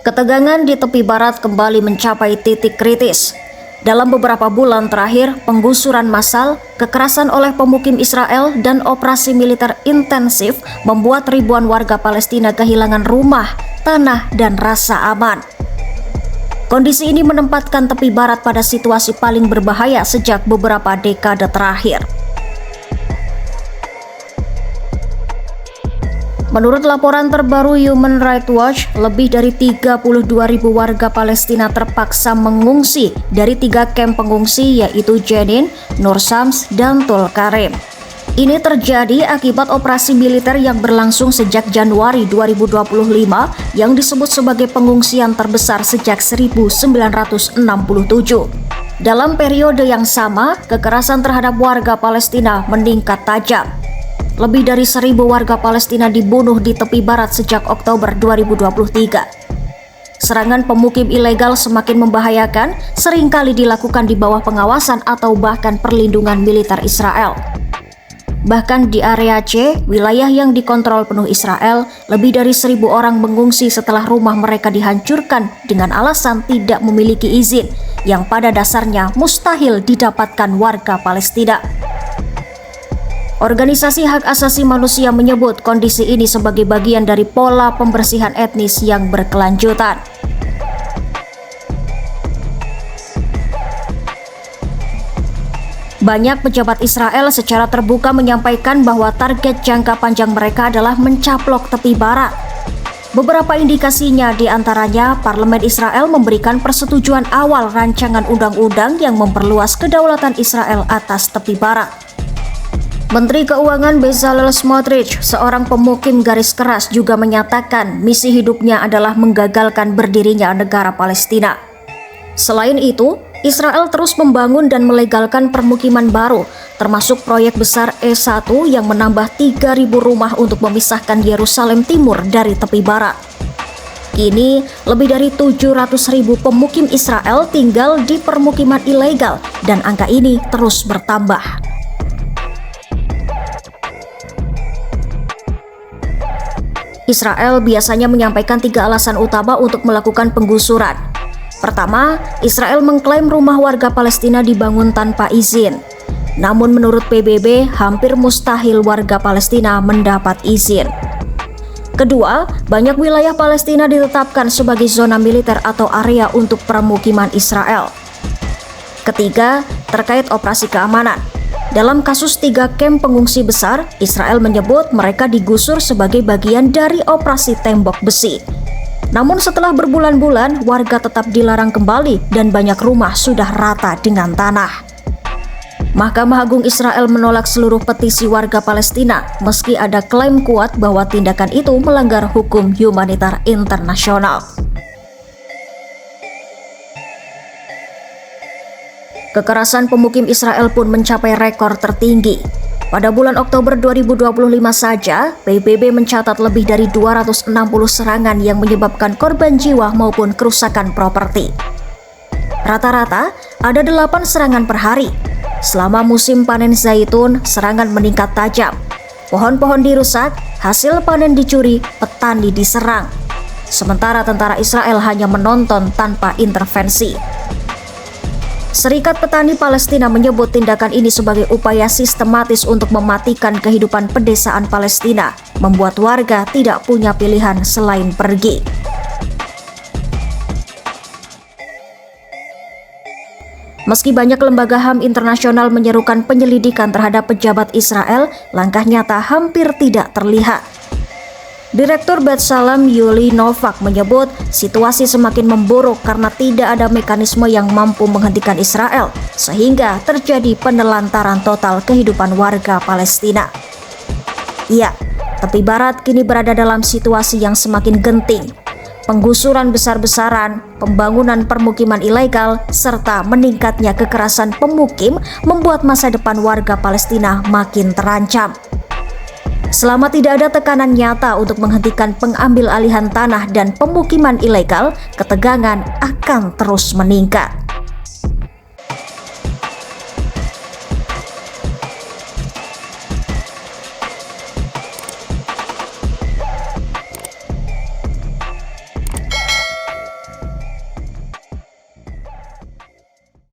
Ketegangan di tepi barat kembali mencapai titik kritis. Dalam beberapa bulan terakhir, penggusuran massal, kekerasan oleh pemukim Israel, dan operasi militer intensif membuat ribuan warga Palestina kehilangan rumah, tanah, dan rasa aman. Kondisi ini menempatkan tepi barat pada situasi paling berbahaya sejak beberapa dekade terakhir. Menurut laporan terbaru Human Rights Watch, lebih dari 32.000 warga Palestina terpaksa mengungsi dari 3 kamp pengungsi yaitu Jenin, Nur Shams, dan Tul Karim. Ini terjadi akibat operasi militer yang berlangsung sejak Januari 2025 yang disebut sebagai pengungsian terbesar sejak 1967. Dalam periode yang sama, kekerasan terhadap warga Palestina meningkat tajam. Lebih dari 1.000 warga Palestina dibunuh di tepi barat sejak Oktober 2023. Serangan pemukim ilegal semakin membahayakan, seringkali dilakukan di bawah pengawasan atau bahkan perlindungan militer Israel. Bahkan di area C, wilayah yang dikontrol penuh Israel, lebih dari 1.000 orang mengungsi setelah rumah mereka dihancurkan dengan alasan tidak memiliki izin, yang pada dasarnya mustahil didapatkan warga Palestina. Organisasi hak asasi manusia menyebut kondisi ini sebagai bagian dari pola pembersihan etnis yang berkelanjutan. Banyak pejabat Israel secara terbuka menyampaikan bahwa target jangka panjang mereka adalah mencaplok tepi barat. Beberapa indikasinya diantaranya parlemen Israel memberikan persetujuan awal rancangan undang-undang yang memperluas kedaulatan Israel atas tepi barat. Menteri Keuangan Bezalel Smotrich, seorang pemukim garis keras, juga menyatakan misi hidupnya adalah menggagalkan berdirinya negara Palestina. Selain itu, Israel terus membangun dan melegalkan permukiman baru, termasuk proyek besar E1 yang menambah 3.000 rumah untuk memisahkan Yerusalem Timur dari tepi barat. Kini, lebih dari 700.000 pemukim Israel tinggal di permukiman ilegal dan angka ini terus bertambah. Israel biasanya menyampaikan 3 alasan utama untuk melakukan penggusuran. Pertama, Israel mengklaim rumah warga Palestina dibangun tanpa izin. Namun menurut PBB, hampir mustahil warga Palestina mendapat izin. Kedua, banyak wilayah Palestina ditetapkan sebagai zona militer atau area untuk permukiman Israel. Ketiga, terkait operasi keamanan. Dalam kasus 3 kamp pengungsi besar, Israel menyebut mereka digusur sebagai bagian dari operasi tembok besi. Namun setelah berbulan-bulan, warga tetap dilarang kembali dan banyak rumah sudah rata dengan tanah. Mahkamah Agung Israel menolak seluruh petisi warga Palestina, meski ada klaim kuat bahwa tindakan itu melanggar hukum humanitar internasional. Kekerasan pemukim Israel pun mencapai rekor tertinggi. Pada bulan Oktober 2025 saja, PBB mencatat lebih dari 260 serangan yang menyebabkan korban jiwa maupun kerusakan properti. Rata-rata ada 8 serangan per hari. Selama musim panen zaitun, serangan meningkat tajam. Pohon-pohon dirusak, hasil panen dicuri, petani diserang. Sementara tentara Israel hanya menonton tanpa intervensi. Serikat Petani Palestina menyebut tindakan ini sebagai upaya sistematis untuk mematikan kehidupan pedesaan Palestina, membuat warga tidak punya pilihan selain pergi. Meski banyak lembaga HAM internasional menyerukan penyelidikan terhadap pejabat Israel, langkah nyata hampir tidak terlihat. Direktur B'Tselem Yuli Novak menyebut situasi semakin memburuk karena tidak ada mekanisme yang mampu menghentikan Israel, sehingga terjadi penelantaran total kehidupan warga Palestina. Ya, tepi barat kini berada dalam situasi yang semakin genting. Penggusuran besar-besaran, pembangunan permukiman ilegal, serta meningkatnya kekerasan pemukim membuat masa depan warga Palestina makin terancam. Selama tidak ada tekanan nyata untuk menghentikan pengambil alihan tanah dan pemukiman ilegal, ketegangan akan terus meningkat.